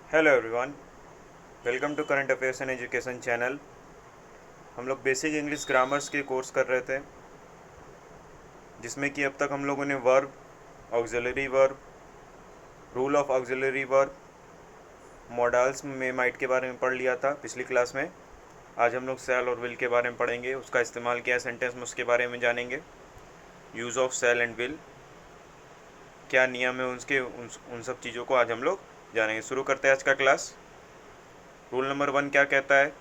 Hello everyone, welcome to current affairs and education channel. हम लोग basic English grammars के course कर रहे थे, जिसमें कि अब तक हम लोगों ने verb, auxiliary verb, rule of auxiliary verb, models में माइट के बारे में पढ़ लिया था पिछली क्लास में। आज हम लोग सेल और विल के बारे में पढ़ेंगे, उसका इस्तेमाल क्या है सेंटेंस में उसके बारे में जानेंगे। Use of shall and will, क्या नियम है उसके, उन सब चीज़ों को आज हम लोग जानेंगे। शुरू करते हैं आज का क्लास। रूल नंबर 1 क्या कहता है?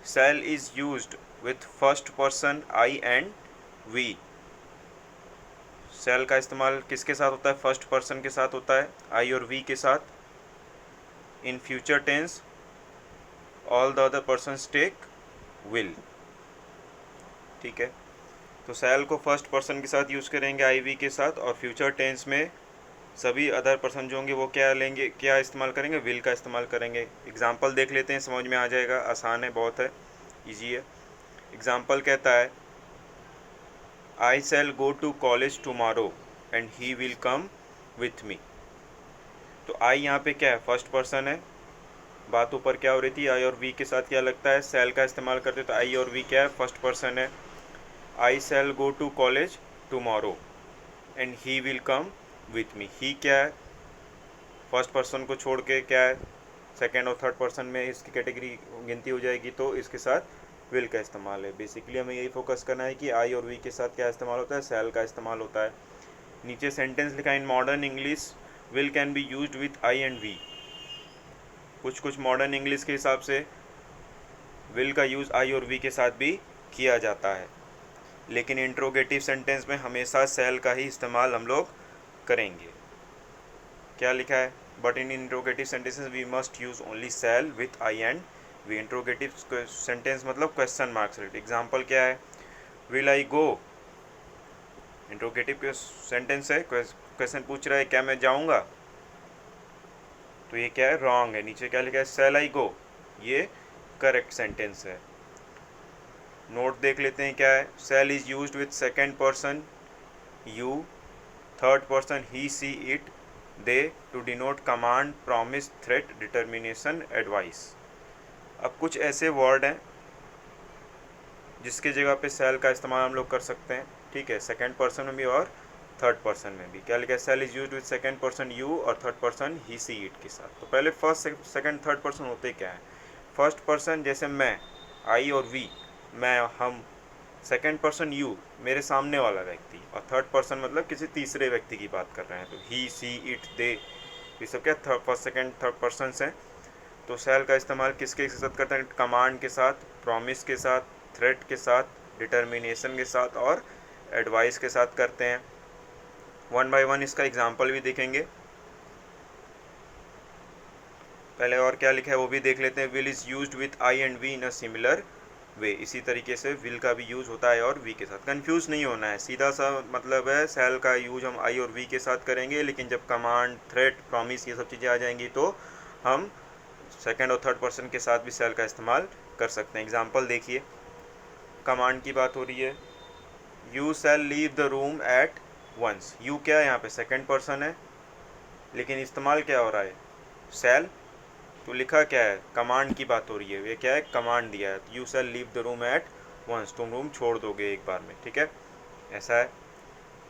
Shall is used with first person I and we. Shall का इस्तेमाल किसके साथ होता है? फर्स्ट पर्सन के साथ होता है, आई और वी के साथ। In future tense all the other persons take will. ठीक है, तो सेल को फर्स्ट पर्सन के साथ यूज़ करेंगे आई वी के साथ, और फ्यूचर टेंस में सभी अदर पर्सन जो होंगे वो क्या लेंगे, क्या इस्तेमाल करेंगे? विल का इस्तेमाल करेंगे। एग्जाम्पल देख लेते हैं, समझ में आ जाएगा, आसान है, बहुत है, ईजी है। एग्जाम्पल कहता है I shall go to college tomorrow and he will come with me. तो आई यहाँ पे क्या है? फर्स्ट पर्सन है। बात ऊपर क्या हो रही थी? आई और वी के साथ क्या लगता है? सेल का इस्तेमाल करते, तो आई और वी क्या है? फर्स्ट पर्सन है। I shall go to college tomorrow and he will come with me. He क्या है? फर्स्ट पर्सन को छोड़ के क्या है? सेकेंड और थर्ड पर्सन में इसकी कैटेगरी गिनती हो जाएगी, तो इसके साथ विल का इस्तेमाल है। बेसिकली हमें यही फोकस करना है कि आई और वी के साथ क्या इस्तेमाल होता है? सेल का इस्तेमाल होता है। नीचे सेंटेंस लिखा है, in modern English will can be used with I and we. कुछ कुछ मॉडर्न इंग्लिश के हिसाब से विल का यूज़ आई और वी के साथ भी किया जाता है, लेकिन इंट्रोगेटिव सेंटेंस में हमेशा सेल का ही इस्तेमाल हम लोग करेंगे। क्या लिखा है? But in interrogative sentences we must use only shall with I and we. Interrogative sentence मतलब क्वेश्चन मार्क्स। एग्जाम्पल क्या है? Will I go, interrogative sentence है, क्वेश्चन पूछ रहा है क्या मैं जाऊंगा, तो ये क्या है? रॉन्ग है। नीचे क्या लिखा है? सेल आई गो, ये करेक्ट सेंटेंस है। नोट देख लेते हैं क्या है। Shall is used with second person you, third person he she it they to denote command, promise, threat, determination, advice. अब कुछ ऐसे वर्ड हैं जिसके जगह पे सेल का इस्तेमाल हम लोग कर सकते हैं। ठीक है, सेकंड पर्सन में भी और थर्ड पर्सन में भी। क्या लिखा है? Shall is used with second person you और third person he she it के साथ। तो पहले फर्स्ट सेकंड थर्ड पर्सन होते क्या है? फर्स्ट पर्सन जैसे मैं, आई और वी, मैं, हम। सेकंड पर्सन यू, मेरे सामने वाला व्यक्ति। और थर्ड पर्सन मतलब किसी तीसरे व्यक्ति की बात कर रहे हैं, तो ही सी इट दे, ये सब क्या फर्स्ट सेकंड थर्ड पर्सन हैं। तो सेल का इस्तेमाल किसके साथ करते हैं? कमांड के साथ, प्रॉमिस के साथ, थ्रेट के साथ, डिटर्मिनेशन के साथ और एडवाइस के साथ करते हैं। वन बाय वन इसका एग्जाम्पल भी देखेंगे। पहले और क्या लिखा है वो भी देख लेते हैं। Will is used with I and we in a similar way. इसी तरीके से विल का भी यूज़ होता है और वी के साथ। कंफ्यूज नहीं होना है, सीधा सा मतलब है सेल का यूज हम आई और वी के साथ करेंगे, लेकिन जब कमांड, थ्रेट, प्रॉमिस ये सब चीज़ें आ जाएंगी तो हम सेकंड और थर्ड पर्सन के साथ भी सेल का इस्तेमाल कर सकते हैं। एग्जाम्पल देखिए, कमांड की बात हो रही है, you shall leave the room at once. You क्या है? यहाँ पे सेकंड पर्सन है, लेकिन इस्तेमाल क्या हो रहा है? सेल। तो लिखा क्या है? कमांड की बात हो रही है, ये क्या है? कमांड दिया है, you shall leave the room at once, तुम रूम छोड़ दोगे एक बार में। ठीक है, ऐसा है।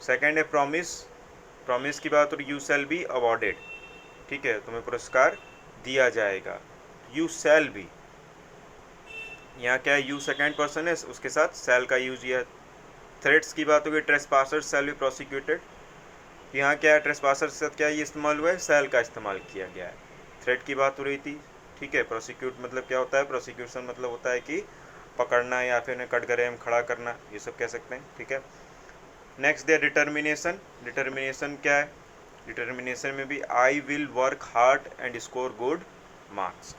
सेकंड है प्रॉमिस। प्रॉमिस की बात हो रही है, यू शैल बी अवॉर्डेड। ठीक है, तुम्हें पुरस्कार दिया जाएगा, यू शैल बी। यहाँ क्या है? यू सेकंड पर्सन है, उसके साथ सेल का यूज किया। थ्रेट्स की बात होगी, ट्रेसपासर्स शैल बी प्रोसिक्यूटेड। यहाँ क्या है? ट्रेसपासर के साथ क्या ये इस्तेमाल हुआ है? सेल का इस्तेमाल किया गया है। थ्रेट की बात हो रही थी। ठीक है, प्रोसिक्यूट मतलब क्या होता है? प्रोसिक्यूशन मतलब होता है कि पकड़ना या फिर उन्हें कटघरे में खड़ा करना, ये सब कह सकते हैं। ठीक है, नेक्स्ट दे डिटर्मिनेशन। डिटर्मिनेशन क्या है? डिटर्मिनेशन में भी I will work hard and score good marks.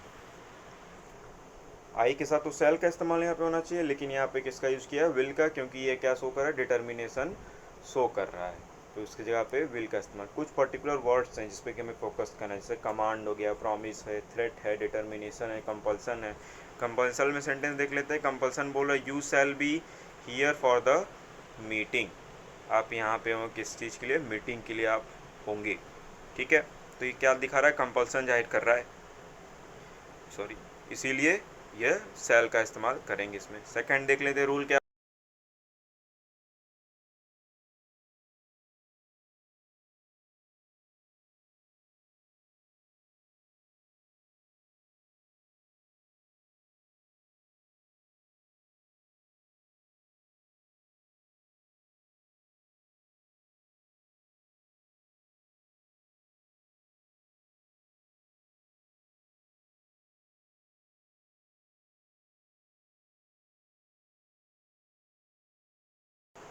I के साथ तो सेल का इस्तेमाल यहाँ पे होना चाहिए, लेकिन यहाँ पे किसका यूज़ किया? विल का, क्योंकि ये क्या शो कर रहा है? डिटर्मिनेशन शो कर रहा है, तो इसकी जगह पे विल का इस्तेमाल। कुछ पर्टिकुलर वर्ड्स हैं जिसपे कि हमें फोकस करना है, जैसे कमांड हो गया, प्रॉमिस है, थ्रेट है, डिटर्मिनेशन है, कंपल्सन है। कंपल्सन में सेंटेंस देख लेते हैं। कंपल्सन बोल रहा है you shall be here for the meeting. आप यहाँ पे हो किस चीज़ के लिए? मीटिंग के लिए आप होंगे। ठीक है, तो ये क्या दिखा रहा है? कंपल्सन जाहिर कर रहा है। सॉरी, इसीलिए यह शैल का इस्तेमाल करेंगे इसमें। सेकंड देख लेते हैं रूल क्या।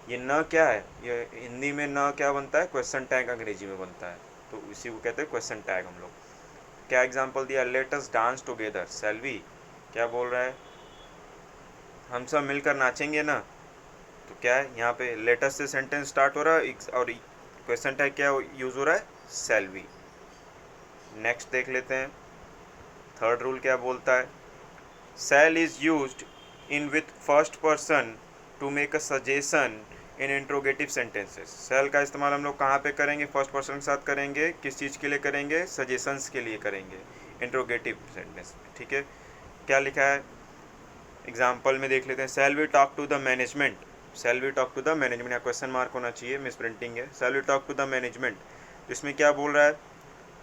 ये न क्या है, ये हिंदी में न क्या बनता है, क्वेश्चन टैग अंग्रेजी में बनता है, तो इसी को कहते हैं क्वेश्चन टैग हम लोग। क्या एग्जांपल दिया, let us dance together, shall we क्या बोल रहा है, हम सब मिलकर नाचेंगे ना। तो क्या है यहाँ पे लेटेस्ट से सेंटेंस स्टार्ट हो रहा है और क्वेश्चन टैग क्या यूज़ हो रहा है, सेल्वी। नेक्स्ट देख लेते हैं, थर्ड रूल क्या बोलता है, shall is used in with first person to make a suggestion in interrogative sentences. Shall का इस्तेमाल हम लोग कहाँ पे करेंगे, फर्स्ट पर्सन के साथ करेंगे, किस चीज़ के लिए करेंगे, सजेशंस के लिए करेंगे इंट्रोगेटिव सेंटेंस में। ठीक है, क्या लिखा है एग्जाम्पल में देख लेते हैं, shall we talk to the management, shall we talk to the management, या क्वेश्चन मार्क होना चाहिए, मिस प्रिंटिंग है, shall we talk to the management. इसमें क्या बोल रहा है,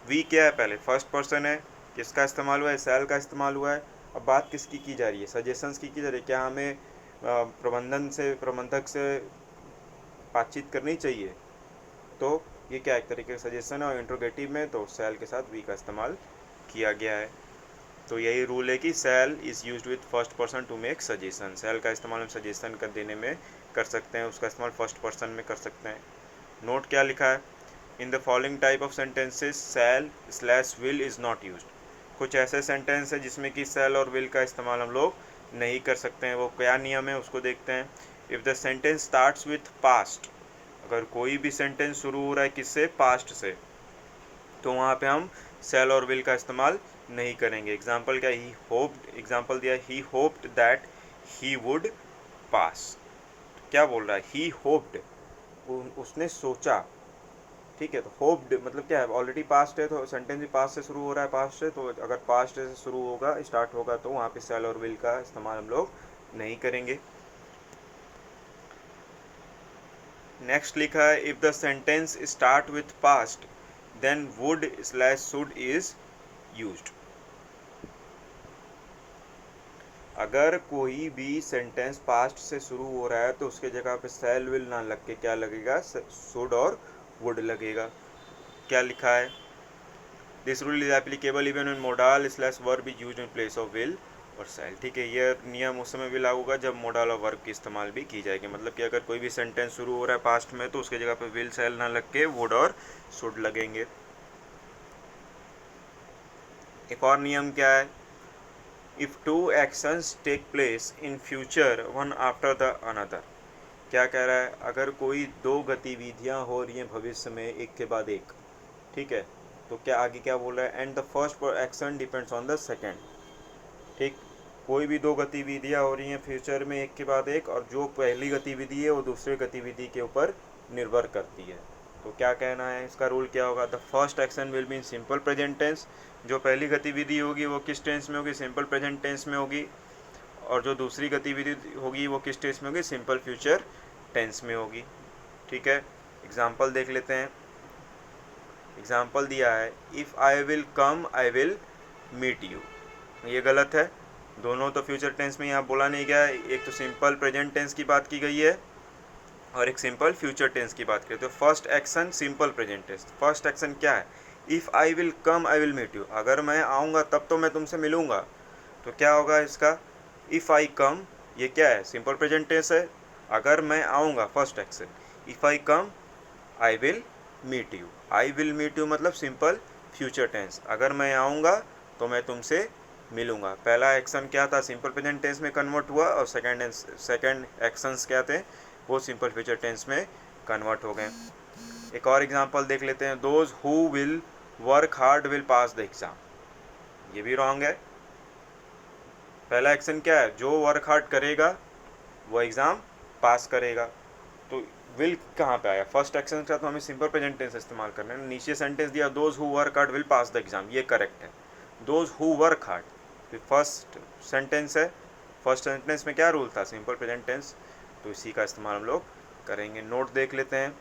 वी क्या है, पहले फर्स्ट पर्सन है, किसका इस्तेमाल हुआ है, सेल का इस्तेमाल हुआ है। अब बात किसकी की जा रही है, सजेशंस की जा रही है, क्या हमें प्रबंधक से बातचीत करनी चाहिए, तो ये क्या एक तरीके का सजेशन है, और इंट्रोगेटिव में तो सेल के साथ वी का इस्तेमाल किया गया है। तो यही रूल है कि shall is used with first person to make suggestion, shall का इस्तेमाल हम सजेशन कर देने में कर सकते हैं, उसका इस्तेमाल फर्स्ट पर्सन में कर सकते हैं। नोट क्या लिखा है, in the following type of sentences shall slash will is not used. कुछ ऐसे सेंटेंस है जिसमें कि सेल और विल का इस्तेमाल हम लोग नहीं कर सकते हैं, वो क्या नियम है उसको देखते हैं। If the sentence starts with past, अगर कोई भी सेंटेंस शुरू हो रहा है किससे, पास्ट से, तो वहाँ पे हम सेल और विल का इस्तेमाल नहीं करेंगे। एग्जाम्पल क्या, ही होप्ड, एग्जाम्पल दिया, he hoped that he would pass. क्या बोल रहा है, ही होप्ड, उसने सोचा। ठीक है, तो होप्ड मतलब क्या है, ऑलरेडी पास्ट है, तो सेंटेंस भी पास्ट से शुरू हो रहा है, पास्ट से, तो अगर पास्ट से शुरू होगा, स्टार्ट होगा, तो वहाँ पे सेल और विल का इस्तेमाल हम लोग नहीं करेंगे। नेक्स्ट लिखा है, if the sentence start with past then would slash should is used. अगर कोई भी सेंटेंस पास्ट से शुरू हो रहा है तो उसके जगह पे सेल विल ना लग के क्या लगेगा, शुड और वुड लगेगा। क्या लिखा है, this rule is applicable even in modal slash verb is used in place of will और सेल। ठीक है, यह नियम उस समय भी लागू होगा जब मोडाल और वर्ब की इस्तेमाल भी की जाएगी, मतलब कि अगर कोई भी सेंटेंस शुरू हो रहा है पास्ट में तो उसके जगह पे विल सेल ना लग के वुड और शुड लगेंगे। एक और नियम क्या है, if two actions take place in future one after the another. क्या कह रहा है, अगर कोई दो गतिविधियां हो रही हैं भविष्य में एक के बाद एक, ठीक है, तो क्या आगे क्या बोल रहा है, and the first action depends on the second. ठीक, कोई भी दो गतिविधियां हो रही हैं फ्यूचर में एक के बाद एक, और जो पहली गतिविधि है वो दूसरी गतिविधि के ऊपर निर्भर करती है। तो क्या कहना है, इसका रूल क्या होगा, the first action will be in simple present tense, जो पहली गतिविधि होगी वो किस टेंस में होगी, सिंपल प्रेजेंट टेंस में होगी, और जो दूसरी गतिविधि होगी वो किस टेंस में होगी, सिंपल फ्यूचर टेंस में होगी। ठीक है, एग्जाम्पल देख लेते हैं। एग्जाम्पल दिया है, if I will come I will meet you, ये गलत है, दोनों तो फ्यूचर टेंस में यहाँ बोला नहीं गया है, एक तो सिंपल प्रेजेंट टेंस की बात की गई है और एक सिंपल फ्यूचर टेंस की बात करें। तो first action simple present tense, first action क्या है, if I will come I will meet you, अगर मैं आऊँगा तब तो मैं तुमसे मिलूँगा, तो क्या होगा इसका, इफ़ आई कम, ये क्या है, सिंपल प्रेजेंट टेंस है, अगर मैं आऊँगा first action, if I come I will meet you, I will meet you मतलब सिंपल फ्यूचर टेंस, अगर मैं आऊँगा तो मैं तुमसे मिलूँगा। पहला एक्शन क्या था, सिंपल प्रेजेंट टेंस में कन्वर्ट हुआ, और सेकंड एक्शंस क्या थे, वो सिंपल फ्यूचर टेंस में कन्वर्ट हो गए। एक और एग्जांपल देख लेते हैं, those who will work hard will pass the exam, ये भी रॉन्ग है। पहला एक्शन क्या है, जो वर्क हार्ड करेगा वो एग्ज़ाम पास करेगा, तो विल कहाँ पे आया, फर्स्ट एक्शन का, तो हमें सिंपल प्रेजेंट टेंस इस्तेमाल करना है। नीचे सेंटेंस दिया, those who work hard will pass the exam, ये करेक्ट है, those who work hard, first sentence है, फर्स्ट सेंटेंस में क्या रूल था, सिंपल प्रेजेंट टेंस, तो इसी का इस्तेमाल हम लोग करेंगे। नोट देख लेते हैं।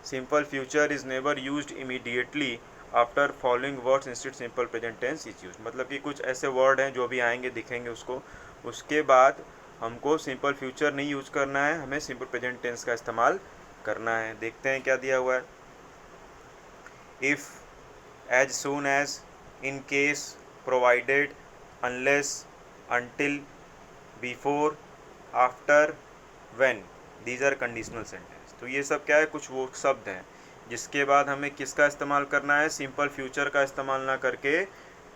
Simple future is never used immediately after following words, instead simple present tense is use. मतलब कि कुछ ऐसे वर्ड हैं जो भी आएंगे दिखेंगे उसको, उसके बाद हमको सिंपल फ्यूचर नहीं यूज करना है, हमें सिंपल प्रेजेंट टेंस का इस्तेमाल करना है। देखते हैं क्या दिया हुआ है। If, as soon as, in case, provided, unless, until, before, after, when, these are conditional sentence. तो ये सब क्या है, कुछ वो शब्द हैं जिसके बाद हमें किसका इस्तेमाल करना है, सिंपल फ्यूचर का इस्तेमाल ना करके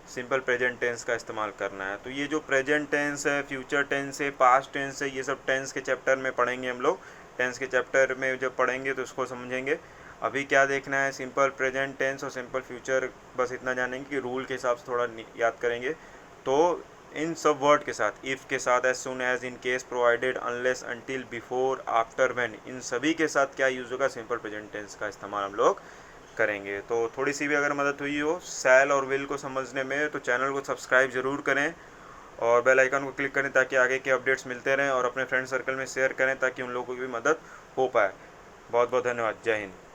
सिंपल प्रेजेंट टेंस का इस्तेमाल करना है। तो ये जो प्रेजेंट टेंस है, फ्यूचर टेंस है, पास्ट टेंस है, ये सब टेंस के चैप्टर में पढ़ेंगे हम लोग। टेंस के चैप्टर में जब पढ़ेंगे तो उसको समझेंगे। अभी क्या देखना है, सिंपल प्रेजेंट टेंस और सिंपल फ्यूचर बस इतना जानेंगे कि रूल के हिसाब से थोड़ा याद करेंगे। तो इन सब वर्ड के साथ, इफ़ के साथ, as soon as, in case, provided, unless, until, before, after, when, इन सभी के साथ क्या यूज़ होगा, सिंपल प्रेजेंट टेंस का इस्तेमाल हम लोग करेंगे। तो थोड़ी सी भी अगर मदद हुई हो सैल और विल को समझने में तो चैनल को सब्सक्राइब ज़रूर करें और बेल आइकन को क्लिक करें ताकि आगे के अपडेट्स मिलते रहें, और अपने फ्रेंड सर्कल में शेयर करें ताकि उन लोगों की भी मदद हो पाए। बहुत बहुत धन्यवाद। जय हिंद।